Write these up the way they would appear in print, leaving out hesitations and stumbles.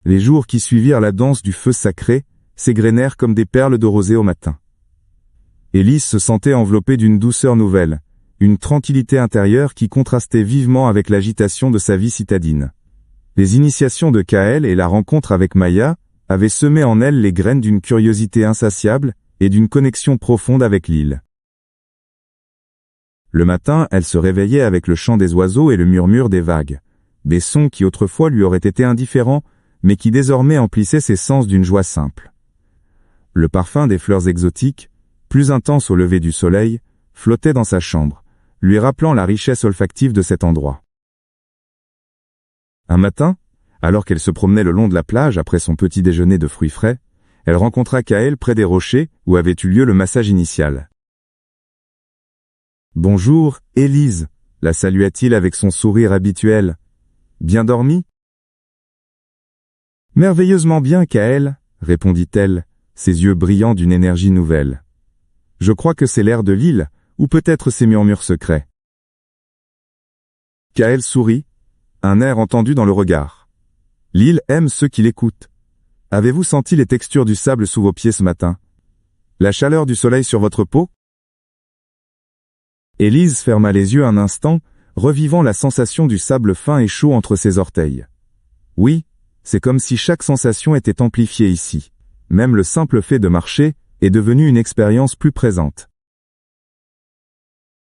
Les jours qui suivirent la danse du feu sacré s'égrenèrent comme des perles de rosée au matin. Élise se sentait enveloppée d'une douceur nouvelle, une tranquillité intérieure qui contrastait vivement avec l'agitation de sa vie citadine. Les initiations de Kaël et la rencontre avec Maya avaient semé en elle les graines d'une curiosité insatiable et d'une connexion profonde avec l'île. Le matin, elle se réveillait avec le chant des oiseaux et le murmure des vagues, des sons qui autrefois lui auraient été indifférents, mais qui désormais emplissaient ses sens d'une joie simple. Le parfum des fleurs exotiques, plus intense au lever du soleil, flottait dans sa chambre, lui rappelant la richesse olfactive de cet endroit. Un matin, alors qu'elle se promenait le long de la plage après son petit déjeuner de fruits frais, elle rencontra Kaël près des rochers où avait eu lieu le massage initial. « Bonjour, Élise » la salua-t-il avec son sourire habituel. « Bien dormi ?»« Merveilleusement bien, Kaël » répondit-elle, ses yeux brillants d'une énergie nouvelle. « Je crois que c'est l'air de l'île, ou peut-être ses murmures secrets. » Kaël sourit, un air entendu dans le regard. « L'île aime ceux qui l'écoutent. Avez-vous senti les textures du sable sous vos pieds ce matin? La chaleur du soleil sur votre peau ?» Élise ferma les yeux un instant, revivant la sensation du sable fin et chaud entre ses orteils. Oui, c'est comme si chaque sensation était amplifiée ici. Même le simple fait de marcher est devenu une expérience plus présente.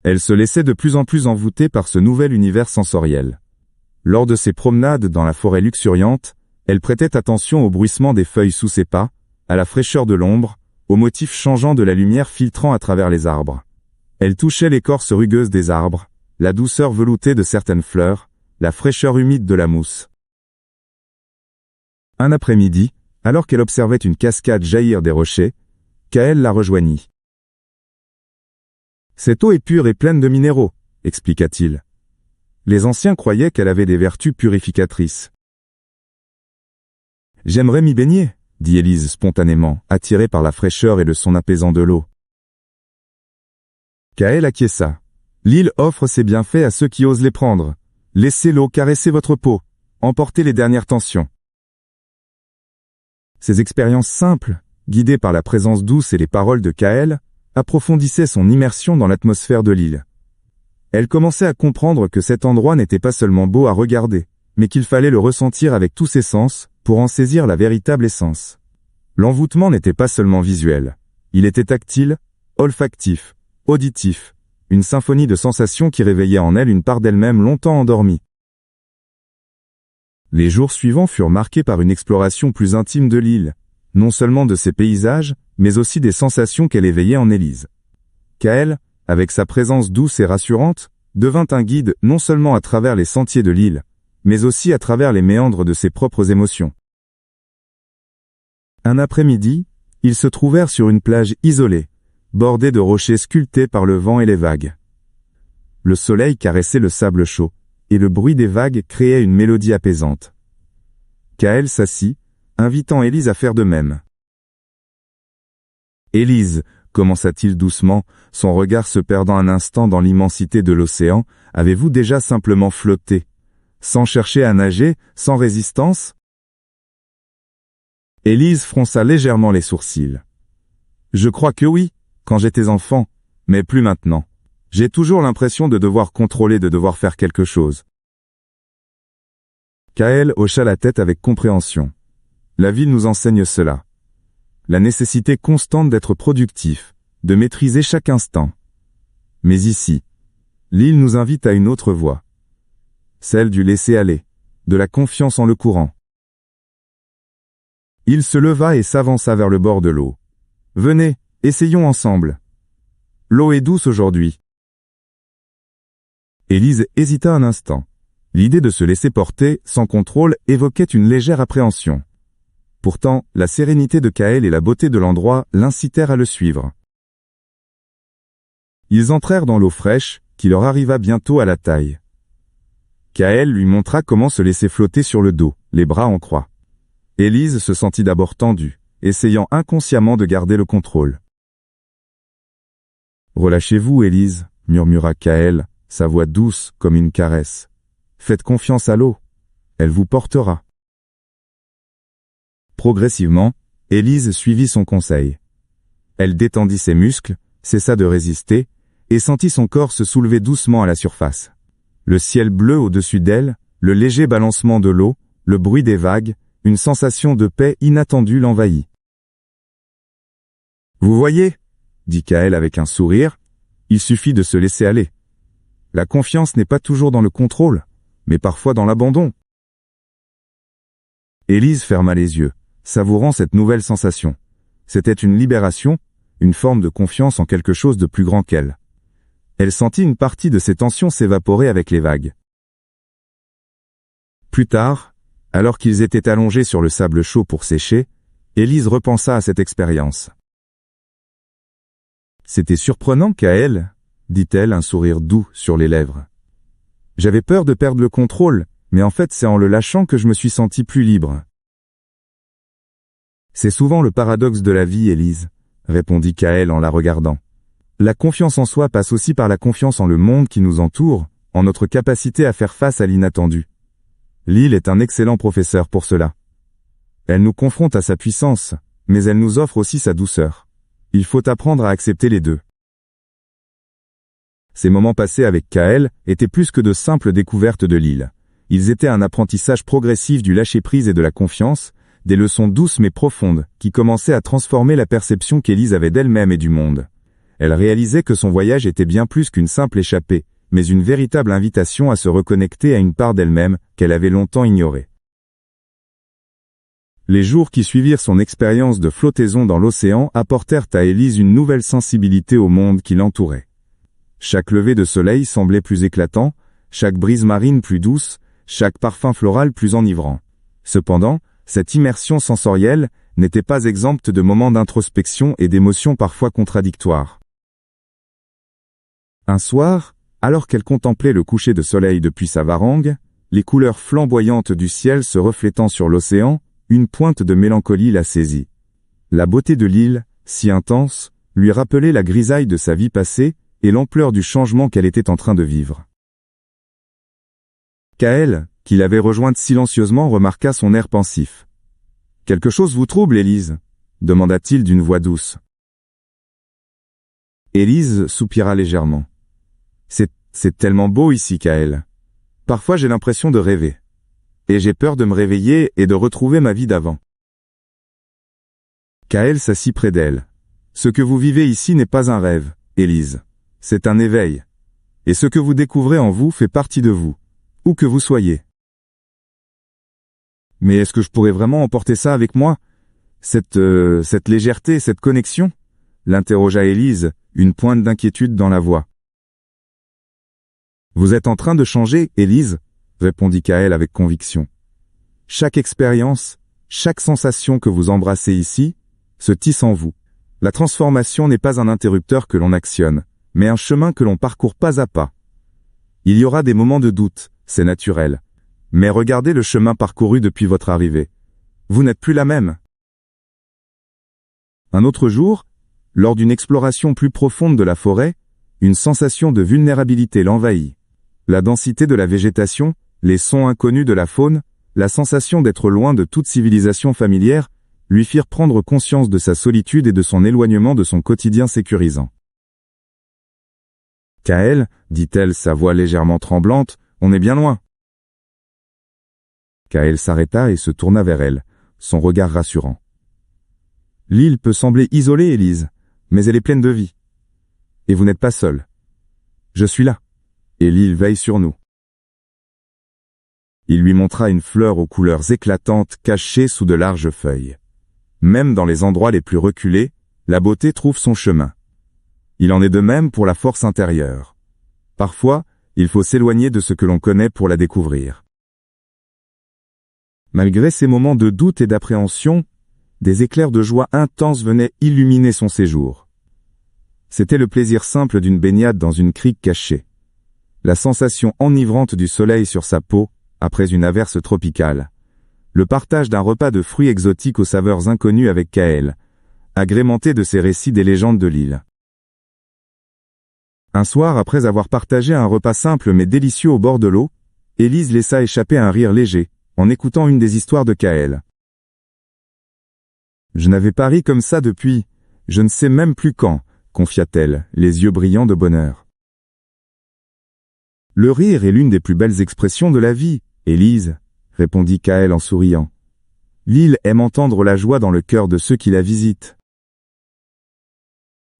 Elle se laissait de plus en plus envoûter par ce nouvel univers sensoriel. Lors de ses promenades dans la forêt luxuriante, elle prêtait attention au bruissement des feuilles sous ses pas, à la fraîcheur de l'ombre, aux motifs changeants de la lumière filtrant à travers les arbres. Elle touchait l'écorce rugueuse des arbres, la douceur veloutée de certaines fleurs, la fraîcheur humide de la mousse. Un après-midi, alors qu'elle observait une cascade jaillir des rochers, Kaël la rejoignit. « Cette eau est pure et pleine de minéraux, » expliqua-t-il. Les anciens croyaient qu'elle avait des vertus purificatrices. « J'aimerais m'y baigner, » dit Élise spontanément, attirée par la fraîcheur et le son apaisant de l'eau. Kaël acquiesça. L'île offre ses bienfaits à ceux qui osent les prendre. Laissez l'eau caresser votre peau. Emportez les dernières tensions. Ces expériences simples, guidées par la présence douce et les paroles de Kaël, approfondissaient son immersion dans l'atmosphère de l'île. Elle commençait à comprendre que cet endroit n'était pas seulement beau à regarder, mais qu'il fallait le ressentir avec tous ses sens pour en saisir la véritable essence. L'envoûtement n'était pas seulement visuel. Il était tactile, olfactif, auditif, une symphonie de sensations qui réveillait en elle une part d'elle-même longtemps endormie. Les jours suivants furent marqués par une exploration plus intime de l'île, non seulement de ses paysages, mais aussi des sensations qu'elle éveillait en Élise. Kaël, avec sa présence douce et rassurante, devint un guide non seulement à travers les sentiers de l'île, mais aussi à travers les méandres de ses propres émotions. Un après-midi, ils se trouvèrent sur une plage isolée, bordée de rochers sculptés par le vent et les vagues. Le soleil caressait le sable chaud, et le bruit des vagues créait une mélodie apaisante. Kaël s'assit, invitant Élise à faire de même. « Élise, » commença-t-il doucement, son regard se perdant un instant dans l'immensité de l'océan, « avez-vous déjà simplement flotté, sans chercher à nager, sans résistance ?» Élise fronça légèrement les sourcils. « Je crois que oui, quand j'étais enfant, mais plus maintenant. J'ai toujours l'impression de devoir contrôler, de devoir faire quelque chose. » Kaël hocha la tête avec compréhension. La vie nous enseigne cela. La nécessité constante d'être productif, de maîtriser chaque instant. Mais ici, l'île nous invite à une autre voie. Celle du laisser-aller, de la confiance en le courant. Il se leva et s'avança vers le bord de l'eau. « Venez, essayons ensemble. L'eau est douce aujourd'hui. » Élise hésita un instant. L'idée de se laisser porter, sans contrôle, évoquait une légère appréhension. Pourtant, la sérénité de Kaël et la beauté de l'endroit l'incitèrent à le suivre. Ils entrèrent dans l'eau fraîche, qui leur arriva bientôt à la taille. Kaël lui montra comment se laisser flotter sur le dos, les bras en croix. Élise se sentit d'abord tendue, essayant inconsciemment de garder le contrôle. « Relâchez-vous, Élise, » murmura Kaël, sa voix douce comme une caresse. « Faites confiance à l'eau, elle vous portera. » Progressivement, Élise suivit son conseil. Elle détendit ses muscles, cessa de résister, et sentit son corps se soulever doucement à la surface. Le ciel bleu au-dessus d'elle, le léger balancement de l'eau, le bruit des vagues, une sensation de paix inattendue l'envahit. « Vous voyez » dit Kaël avec un sourire, « il suffit de se laisser aller. La confiance n'est pas toujours dans le contrôle, mais parfois dans l'abandon. » Élise ferma les yeux, savourant cette nouvelle sensation. C'était une libération, une forme de confiance en quelque chose de plus grand qu'elle. Elle sentit une partie de ses tensions s'évaporer avec les vagues. Plus tard, alors qu'ils étaient allongés sur le sable chaud pour sécher, Élise repensa à cette expérience. « C'était surprenant, Kaël, » dit-elle, un sourire doux sur les lèvres. « J'avais peur de perdre le contrôle, mais en fait c'est en le lâchant que je me suis senti plus libre. » « C'est souvent le paradoxe de la vie, Élise, » répondit Kaël en la regardant. « La confiance en soi passe aussi par la confiance en le monde qui nous entoure, en notre capacité à faire face à l'inattendu. L'île est un excellent professeur pour cela. Elle nous confronte à sa puissance, mais elle nous offre aussi sa douceur. Il faut apprendre à accepter les deux. » Ces moments passés avec Kaël étaient plus que de simples découvertes de l'île. Ils étaient un apprentissage progressif du lâcher-prise et de la confiance, des leçons douces mais profondes, qui commençaient à transformer la perception qu'Élise avait d'elle-même et du monde. Elle réalisait que son voyage était bien plus qu'une simple échappée, mais une véritable invitation à se reconnecter à une part d'elle-même qu'elle avait longtemps ignorée. Les jours qui suivirent son expérience de flottaison dans l'océan apportèrent à Élise une nouvelle sensibilité au monde qui l'entourait. Chaque lever de soleil semblait plus éclatant, chaque brise marine plus douce, chaque parfum floral plus enivrant. Cependant, cette immersion sensorielle n'était pas exempte de moments d'introspection et d'émotions parfois contradictoires. Un soir, alors qu'elle contemplait le coucher de soleil depuis sa varangue, les couleurs flamboyantes du ciel se reflétant sur l'océan, une pointe de mélancolie la saisit. La beauté de l'île, si intense, lui rappelait la grisaille de sa vie passée et l'ampleur du changement qu'elle était en train de vivre. Kaël, qui l'avait rejointe silencieusement, remarqua son air pensif. « Quelque chose vous trouble, Élise » demanda-t-il d'une voix douce. Élise soupira légèrement. « C'est tellement beau ici, Kaël. Parfois j'ai l'impression de rêver. Et j'ai peur de me réveiller et de retrouver ma vie d'avant. » Kaël s'assit près d'elle. « Ce que vous vivez ici n'est pas un rêve, Élise. C'est un éveil. Et ce que vous découvrez en vous fait partie de vous, où que vous soyez. » « Mais est-ce que je pourrais vraiment emporter ça avec moi? Cette légèreté, cette connexion ?» l'interrogea Élise, une pointe d'inquiétude dans la voix. « Vous êtes en train de changer, Élise, » répondit Kaël avec conviction. « Chaque expérience, chaque sensation que vous embrassez ici, se tisse en vous. La transformation n'est pas un interrupteur que l'on actionne, mais un chemin que l'on parcourt pas à pas. Il y aura des moments de doute, c'est naturel. Mais regardez le chemin parcouru depuis votre arrivée. Vous n'êtes plus la même. » Un autre jour, lors d'une exploration plus profonde de la forêt, une sensation de vulnérabilité l'envahit. La densité de la végétation, les sons inconnus de la faune, la sensation d'être loin de toute civilisation familière, lui firent prendre conscience de sa solitude et de son éloignement de son quotidien sécurisant. « Kaël, dit-elle, sa voix légèrement tremblante, on est bien loin. » Kaël s'arrêta et se tourna vers elle, son regard rassurant. « L'île peut sembler isolée, Élise, mais elle est pleine de vie. Et vous n'êtes pas seule. Je suis là, et l'île veille sur nous. » Il lui montra une fleur aux couleurs éclatantes cachée sous de larges feuilles. Même dans les endroits les plus reculés, la beauté trouve son chemin. Il en est de même pour la force intérieure. Parfois, il faut s'éloigner de ce que l'on connaît pour la découvrir. Malgré ces moments de doute et d'appréhension, des éclairs de joie intense venaient illuminer son séjour. C'était le plaisir simple d'une baignade dans une crique cachée. La sensation enivrante du soleil sur sa peau, après une averse tropicale. Le partage d'un repas de fruits exotiques aux saveurs inconnues avec Kaël, agrémenté de ses récits des légendes de l'île. Un soir, après avoir partagé un repas simple mais délicieux au bord de l'eau, Élise laissa échapper un rire léger, en écoutant une des histoires de Kaël. Je n'avais pas ri comme ça depuis, je ne sais même plus quand, confia-t-elle, les yeux brillants de bonheur. Le rire est l'une des plus belles expressions de la vie, Élise, répondit Kaël en souriant. L'île aime entendre la joie dans le cœur de ceux qui la visitent.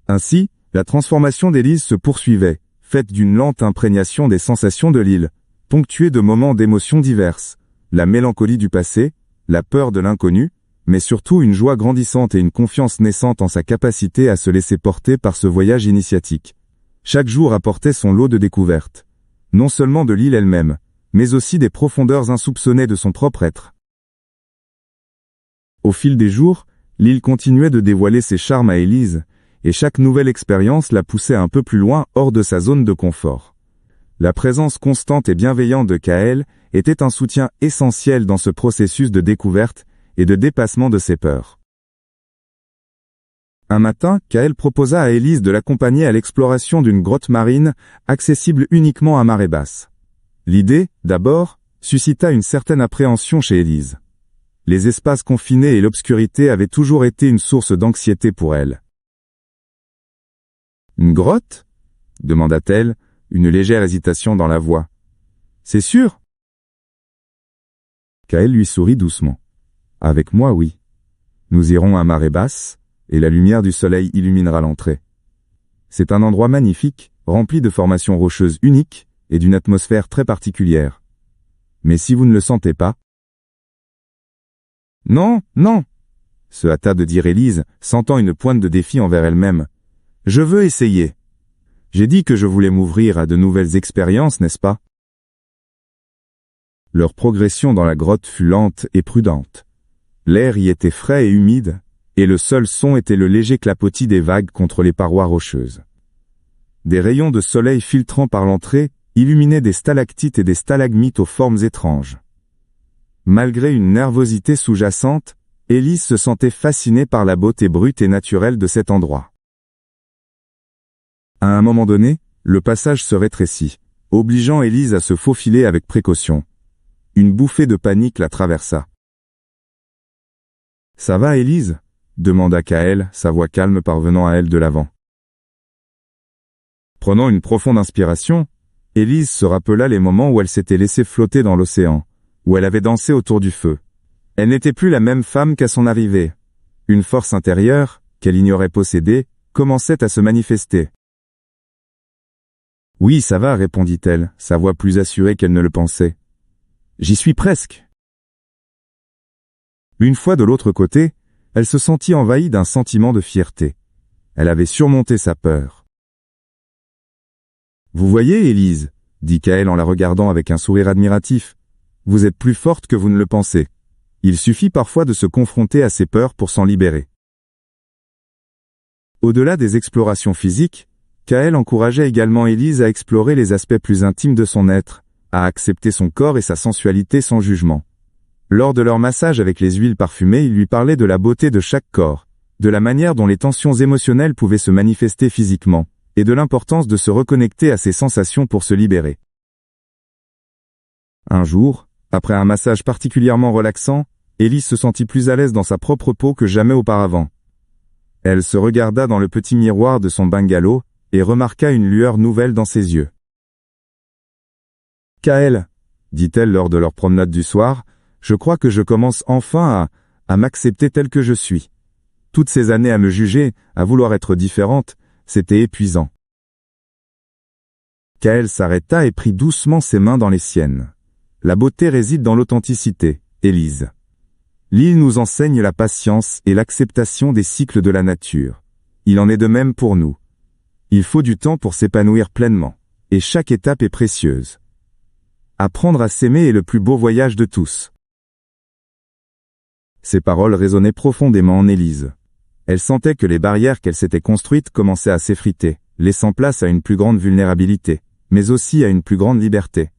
Ainsi, la transformation d'Élise se poursuivait, faite d'une lente imprégnation des sensations de l'île, ponctuée de moments d'émotions diverses, la mélancolie du passé, la peur de l'inconnu, mais surtout une joie grandissante et une confiance naissante en sa capacité à se laisser porter par ce voyage initiatique. Chaque jour apportait son lot de découvertes, non seulement de l'île elle-même, mais aussi des profondeurs insoupçonnées de son propre être. Au fil des jours, l'île continuait de dévoiler ses charmes à Élise, et chaque nouvelle expérience la poussait un peu plus loin hors de sa zone de confort. La présence constante et bienveillante de Kaël était un soutien essentiel dans ce processus de découverte et de dépassement de ses peurs. Un matin, Kaël proposa à Élise de l'accompagner à l'exploration d'une grotte marine accessible uniquement à marée basse. L'idée, d'abord, suscita une certaine appréhension chez Élise. Les espaces confinés et l'obscurité avaient toujours été une source d'anxiété pour elle. « Une grotte ?» demanda-t-elle, une légère hésitation dans la voix. « C'est sûr ?» Kaël lui sourit doucement. « Avec moi, oui. Nous irons à marée basse, et la lumière du soleil illuminera l'entrée. C'est un endroit magnifique, rempli de formations rocheuses uniques et d'une atmosphère très particulière. Mais si vous ne le sentez pas... » « Non, non !» se hâta de dire Élise, sentant une pointe de défi envers elle-même. « Je veux essayer. J'ai dit que je voulais m'ouvrir à de nouvelles expériences, n'est-ce pas ?» Leur progression dans la grotte fut lente et prudente. L'air y était frais et humide, et le seul son était le léger clapotis des vagues contre les parois rocheuses. Des rayons de soleil filtrant par l'entrée illuminaient des stalactites et des stalagmites aux formes étranges. Malgré une nervosité sous-jacente, Élise se sentait fascinée par la beauté brute et naturelle de cet endroit. À un moment donné, le passage se rétrécit, obligeant Élise à se faufiler avec précaution. Une bouffée de panique la traversa. « Ça va, Élise ?» demanda Kaël, sa voix calme parvenant à elle de l'avant. Prenant une profonde inspiration, Élise se rappela les moments où elle s'était laissée flotter dans l'océan, où elle avait dansé autour du feu. Elle n'était plus la même femme qu'à son arrivée. Une force intérieure, qu'elle ignorait posséder, commençait à se manifester. « Oui, ça va, répondit-elle, sa voix plus assurée qu'elle ne le pensait. « J'y suis presque. » Une fois de l'autre côté, elle se sentit envahie d'un sentiment de fierté. Elle avait surmonté sa peur. « Vous voyez, Élise, » dit Kaël en la regardant avec un sourire admiratif, « vous êtes plus forte que vous ne le pensez. Il suffit parfois de se confronter à ses peurs pour s'en libérer. » Au-delà des explorations physiques, Kaël encourageait également Élise à explorer les aspects plus intimes de son être, à accepter son corps et sa sensualité sans jugement. Lors de leur massage avec les huiles parfumées, il lui parlait de la beauté de chaque corps, de la manière dont les tensions émotionnelles pouvaient se manifester physiquement, et de l'importance de se reconnecter à ses sensations pour se libérer. Un jour, après un massage particulièrement relaxant, Élise se sentit plus à l'aise dans sa propre peau que jamais auparavant. Elle se regarda dans le petit miroir de son bungalow et remarqua une lueur nouvelle dans ses yeux. « Kaël, » dit-elle lors de leur promenade du soir, « je crois que je commence enfin à m'accepter tel que je suis. Toutes ces années à me juger, à vouloir être différente, c'était épuisant. » Kaël s'arrêta et prit doucement ses mains dans les siennes. La beauté réside dans l'authenticité, Élise. L'île nous enseigne la patience et l'acceptation des cycles de la nature. Il en est de même pour nous. Il faut du temps pour s'épanouir pleinement, et chaque étape est précieuse. Apprendre à s'aimer est le plus beau voyage de tous. Ces paroles résonnaient profondément en Élise. Elle sentait que les barrières qu'elle s'était construites commençaient à s'effriter, laissant place à une plus grande vulnérabilité, mais aussi à une plus grande liberté.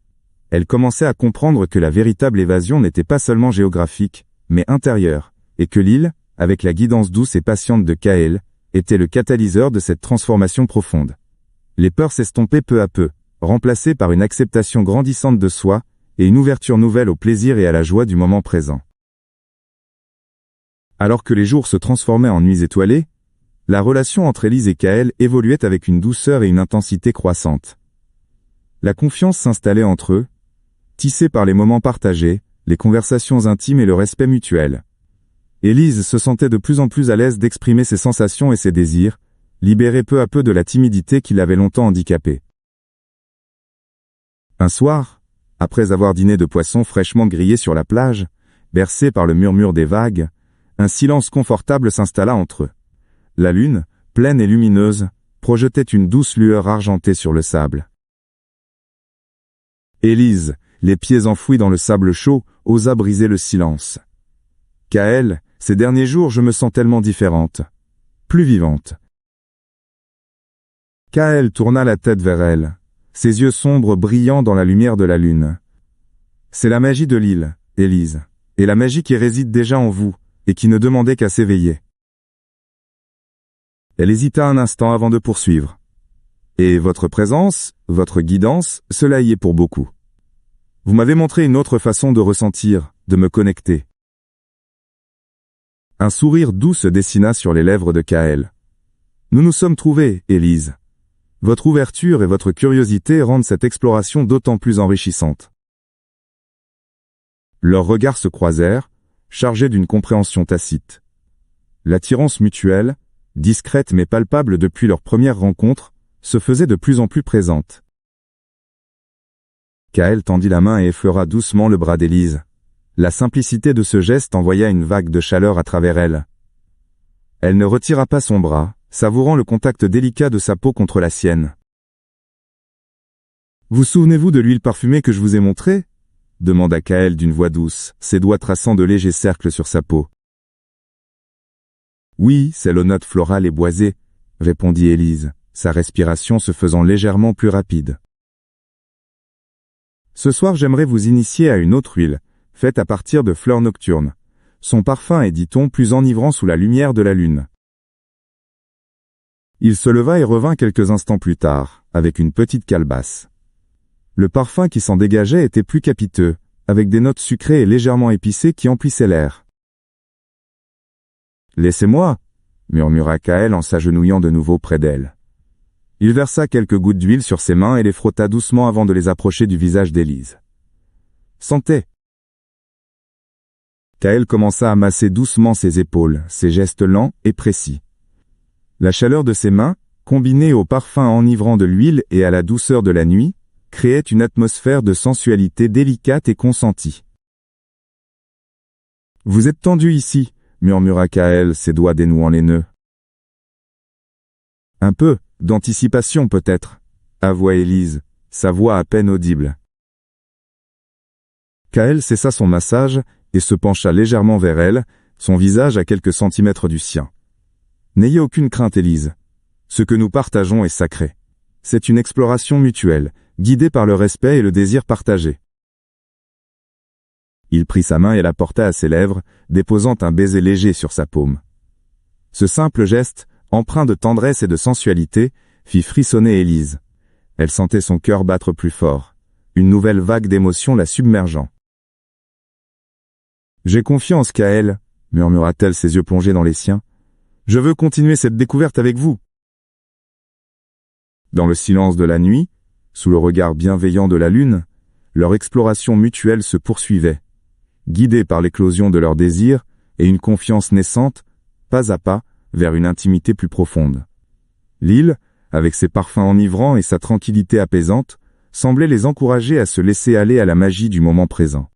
Elle commençait à comprendre que la véritable évasion n'était pas seulement géographique, mais intérieure, et que l'île, avec la guidance douce et patiente de Kaël, était le catalyseur de cette transformation profonde. Les peurs s'estompaient peu à peu, remplacées par une acceptation grandissante de soi et une ouverture nouvelle au plaisir et à la joie du moment présent. Alors que les jours se transformaient en nuits étoilées, la relation entre Élise et Kaël évoluait avec une douceur et une intensité croissantes. La confiance s'installait entre eux, tissée par les moments partagés, les conversations intimes et le respect mutuel. Élise se sentait de plus en plus à l'aise d'exprimer ses sensations et ses désirs, libérée peu à peu de la timidité qui l'avait longtemps handicapée. Un soir, après avoir dîné de poissons fraîchement grillés sur la plage, bercé par le murmure des vagues, un silence confortable s'installa entre eux. La lune, pleine et lumineuse, projetait une douce lueur argentée sur le sable. Élise, les pieds enfouis dans le sable chaud, osa briser le silence. « Kaël, ces derniers jours je me sens tellement différente, plus vivante. » Kaël tourna la tête vers elle, ses yeux sombres brillant dans la lumière de la lune. « C'est la magie de l'île, Élise, et la magie qui réside déjà en vous, et qui ne demandait qu'à s'éveiller. » Elle hésita un instant avant de poursuivre. « Et votre présence, votre guidance, cela y est pour beaucoup. Vous m'avez montré une autre façon de ressentir, de me connecter. » Un sourire doux se dessina sur les lèvres de Kaël. « Nous nous sommes trouvés, Élise. Votre ouverture et votre curiosité rendent cette exploration d'autant plus enrichissante. » Leurs regards se croisèrent, chargés d'une compréhension tacite. L'attirance mutuelle, discrète mais palpable depuis leur première rencontre, se faisait de plus en plus présente. Kaël tendit la main et effleura doucement le bras d'Élise. La simplicité de ce geste envoya une vague de chaleur à travers elle. Elle ne retira pas son bras, savourant le contact délicat de sa peau contre la sienne. « Vous souvenez-vous de l'huile parfumée que je vous ai montrée ?» demanda Kaël d'une voix douce, ses doigts traçant de légers cercles sur sa peau. « Oui, c'est aux notes florales et boisées, » répondit Élise, sa respiration se faisant légèrement plus rapide. « Ce soir j'aimerais vous initier à une autre huile, faite à partir de fleurs nocturnes. Son parfum est, dit-on, plus enivrant sous la lumière de la lune. » Il se leva et revint quelques instants plus tard, avec une petite calebasse. Le parfum qui s'en dégageait était plus capiteux, avec des notes sucrées et légèrement épicées qui emplissaient l'air. « Laissez-moi » murmura Kaël en s'agenouillant de nouveau près d'elle. Il versa quelques gouttes d'huile sur ses mains et les frotta doucement avant de les approcher du visage d'Élise. « Sentez » Kaël commença à masser doucement ses épaules, ses gestes lents et précis. La chaleur de ses mains, combinée au parfum enivrant de l'huile et à la douceur de la nuit, créait une atmosphère de sensualité délicate et consentie. « Vous êtes tendu ici » murmura Kaël, ses doigts dénouant les nœuds. « Un peu, d'anticipation peut-être » avoua Élise, sa voix à peine audible. Kaël cessa son massage et se pencha légèrement vers elle, son visage à quelques centimètres du sien. « N'ayez aucune crainte, Élise. Ce que nous partageons est sacré. C'est une exploration mutuelle, guidée par le respect et le désir partagé. » Il prit sa main et la porta à ses lèvres, déposant un baiser léger sur sa paume. Ce simple geste, empreint de tendresse et de sensualité, fit frissonner Élise. Elle sentait son cœur battre plus fort, une nouvelle vague d'émotions la submergeant. « J'ai confiance, Kaël, » murmura-t-elle, ses yeux plongés dans les siens. « Je veux continuer cette découverte avec vous. » Dans le silence de la nuit, sous le regard bienveillant de la lune, leur exploration mutuelle se poursuivait, guidée par l'éclosion de leurs désirs et une confiance naissante, pas à pas, vers une intimité plus profonde. L'île, avec ses parfums enivrants et sa tranquillité apaisante, semblait les encourager à se laisser aller à la magie du moment présent.